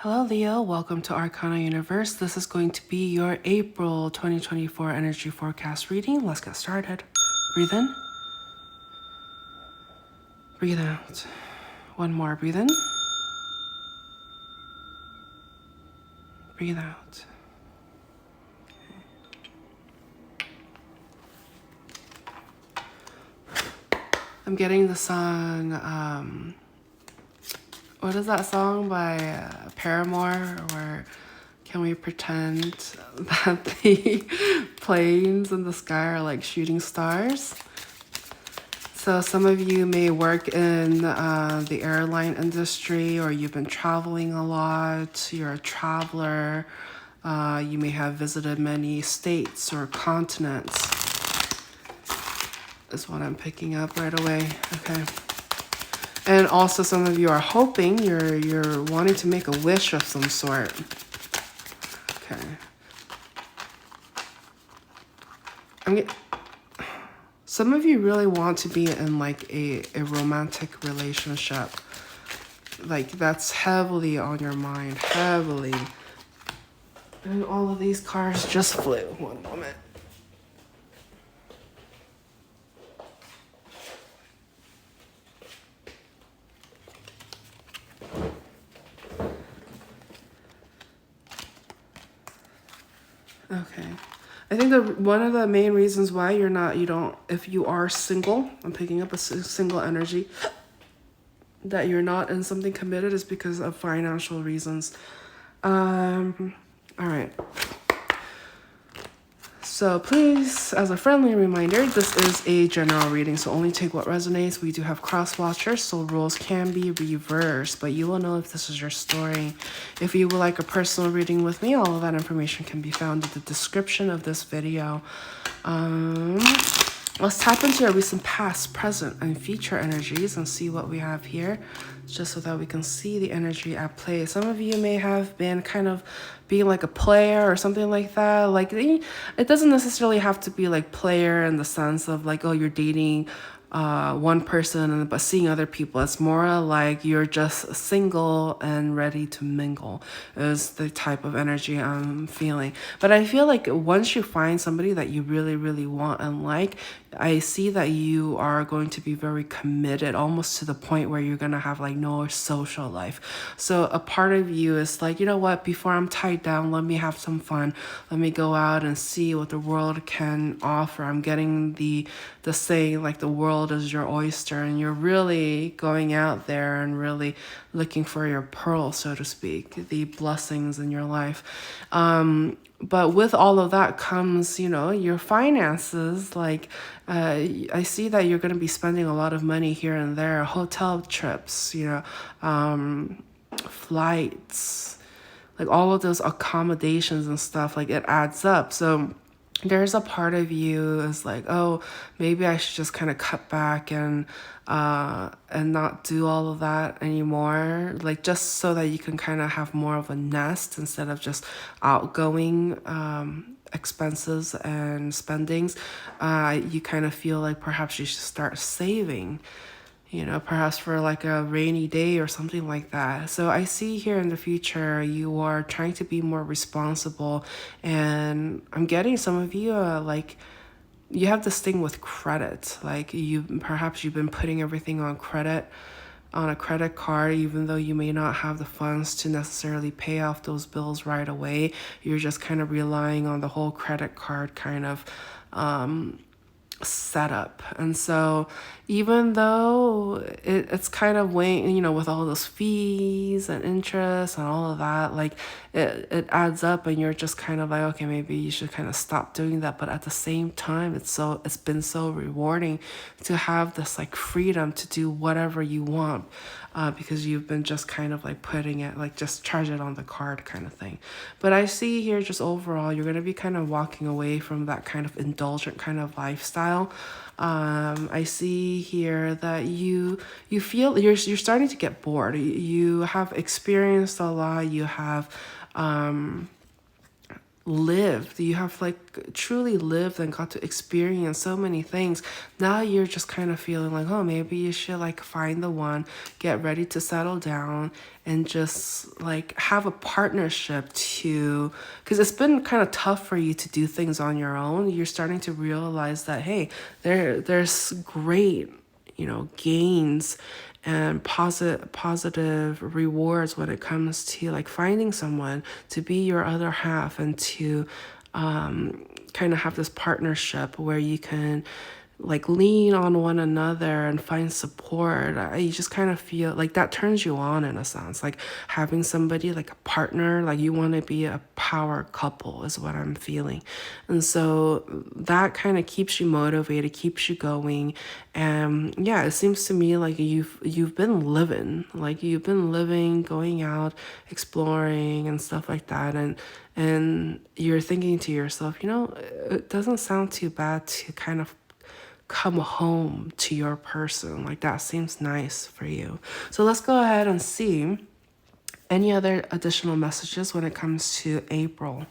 Hello Leo, welcome to ArcanaUniverse. This is going to be your April 2024 energy forecast reading. Let's get started. Breathe in. Breathe out. One more. Breathe in. Breathe out. I'm getting the song, what is that song by Paramore, where can we pretend that the planes in the sky are like shooting stars? So some of you may work in the airline industry, or you've been traveling a lot, you're a traveler, you may have visited many states or continents, is what I'm picking up right away. Okay. And also some of you are hoping, you're wanting to make a wish of some sort. Okay. Some of you really want to be in like a romantic relationship. Like that's heavily on your mind, heavily. And all of these cards just flew. One moment. Okay. I think that one of the main reasons why if you are single, I'm picking up a single energy, that you're not in something committed is because of financial reasons. All right. So please, as a friendly reminder, this is a general reading, so only take what resonates. We do have cross watchers, so roles can be reversed, but you will know if this is your story. If you would like a personal reading with me, all of that information can be found in the description of this video. Let's tap into our recent past, present, and future energies and see what we have here, just so that we can see the energy at play. Some of you may have been kind of being like a player or something like that. Like it doesn't necessarily have to be like player in the sense of like, oh, you're dating one person but seeing other people. It's more like you're just single and ready to mingle is the type of energy I'm feeling. But I feel like once you find somebody that you really, really want and like, I see that you are going to be very committed, almost to the point where you're going to have like no social life. So a part of you is like, you know what, before I'm tied down, let me have some fun. Let me go out and see what the world can offer. I'm getting the saying like the world is your oyster, and you're really going out there and really looking for your pearl, so to speak, the blessings in your life. But with all of that comes, your finances. Like, I see that you're going to be spending a lot of money here and there, hotel trips, flights, like all of those accommodations and stuff, like it adds up. So there's a part of you is like, oh, maybe I should just kind of cut back and not do all of that anymore, like just so that you can kind of have more of a nest instead of just outgoing expenses and spendings. You kind of feel like perhaps you should start saving, perhaps for like a rainy day or something like that. So I see here in the future, you are trying to be more responsible. And I'm getting some of you, like, you have this thing with credit. Like perhaps you've been putting everything on credit, on a credit card, even though you may not have the funds to necessarily pay off those bills right away. You're just kind of relying on the whole credit card kind of, setup. And so even though it's kind of weighing, with all those fees and interest and all of that, like it adds up, and you're just kind of like, okay, maybe you should kind of stop doing that. But at the same time, it's been so rewarding to have this like freedom to do whatever you want, because you've been just kind of like putting it, like just charge it on the card kind of thing. But I see here just overall, you're going to be kind of walking away from that kind of indulgent kind of lifestyle. I see here that you feel you're starting to get bored. You have experienced a lot. You have lived. You have like truly lived and got to experience so many things. Now you're just kind of feeling like, oh, maybe you should like find the one, get ready to settle down, and just like have a partnership to, because it's been kind of tough for you to do things on your own. You're starting to realize that, hey, there's great, gains and positive rewards when it comes to like finding someone to be your other half, and to kind of have this partnership where you can like lean on one another and find support. You just kind of feel like that turns you on in a sense, like having somebody like a partner, like you want to be a power couple is what I'm feeling. And so that kind of keeps you motivated, keeps you going. And yeah, it seems to me like you've been living, going out, exploring and stuff like that. And you're thinking to yourself, it doesn't sound too bad to kind of come home to your person. Like that seems nice for you. So let's go ahead and see any other additional messages when it comes to April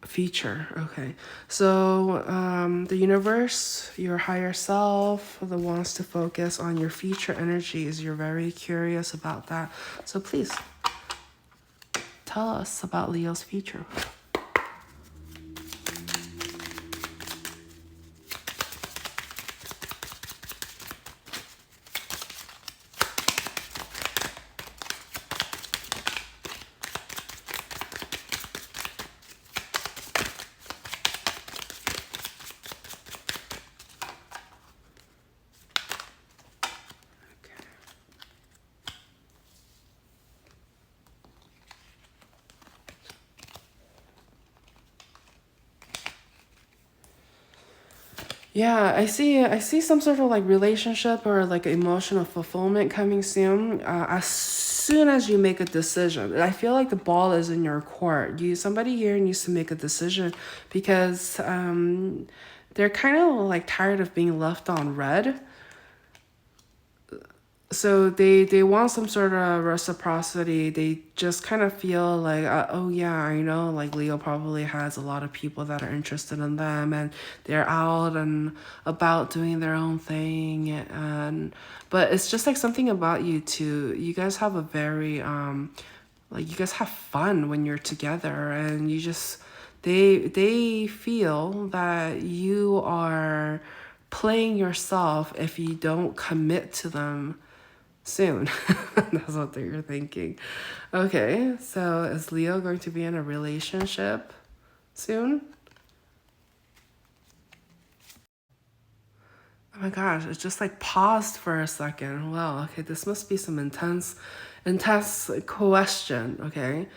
feature. Okay, so the universe, your higher self, that wants to focus on your future energies. You're very curious about that. So please tell us about Leo's future. Yeah, I see some sort of like relationship or like emotional fulfillment coming soon. As soon as you make a decision, I feel like the ball is in your court. Somebody here needs to make a decision, because they're kind of like tired of being left on red. So they want some sort of reciprocity. They just kind of feel like, oh yeah, I know, like Leo probably has a lot of people that are interested in them, and they're out and about doing their own thing. And but it's just like something about you two. You guys have a very like you guys have fun when you're together, and you just they feel that you are playing yourself if you don't commit to them soon. That's what you're thinking. Okay, so is Leo going to be in a relationship soon? Oh my gosh, it just like paused for a second. Wow, okay, this must be some intense question, okay?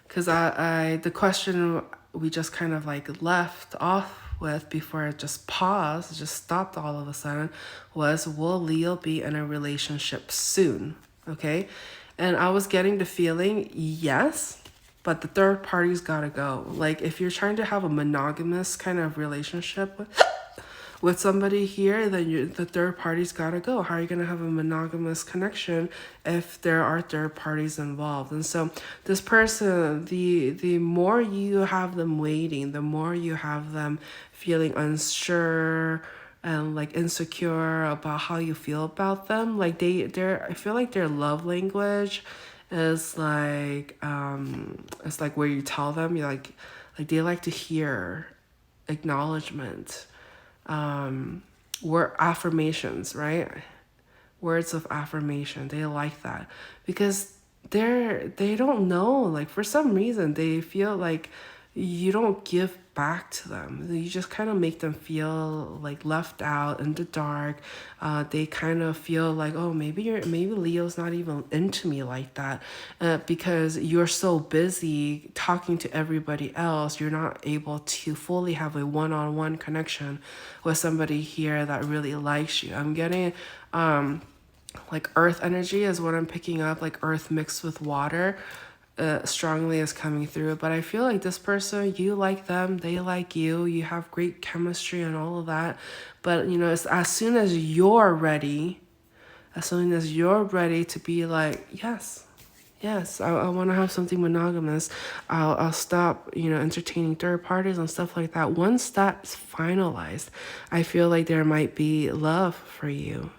Because the question we just kind of like left off with before it just paused, it just stopped all of a sudden, was will Leo be in a relationship soon? Okay. And I was getting the feeling, yes, but the third party's gotta go. Like if you're trying to have a monogamous kind of relationship with somebody here, then the third party's gotta go. How are you gonna have a monogamous connection if there are third parties involved? And so this person, the more you have them waiting, the more you have them feeling unsure and like insecure about how you feel about them. Like I feel like their love language is like it's like where you tell them, you like they like to hear acknowledgement, word affirmations, right? Words of affirmation. They like that because they don't know, like for some reason they feel like you don't give back to them. You just kind of make them feel like left out in the dark. They kind of feel like, oh, maybe Leo's not even into me like that, because you're so busy talking to everybody else. You're not able to fully have a one-on-one connection with somebody here that really likes you. I'm getting like earth energy is what I'm picking up, like earth mixed with water. Strongly is coming through, but I feel like this person, you like them, they like you have great chemistry and all of that. But it's as soon as you're ready to be like, yes, Yes, I want to have something monogamous. I'll stop, entertaining third parties and stuff like that. Once that's finalized, I feel like there might be love for you.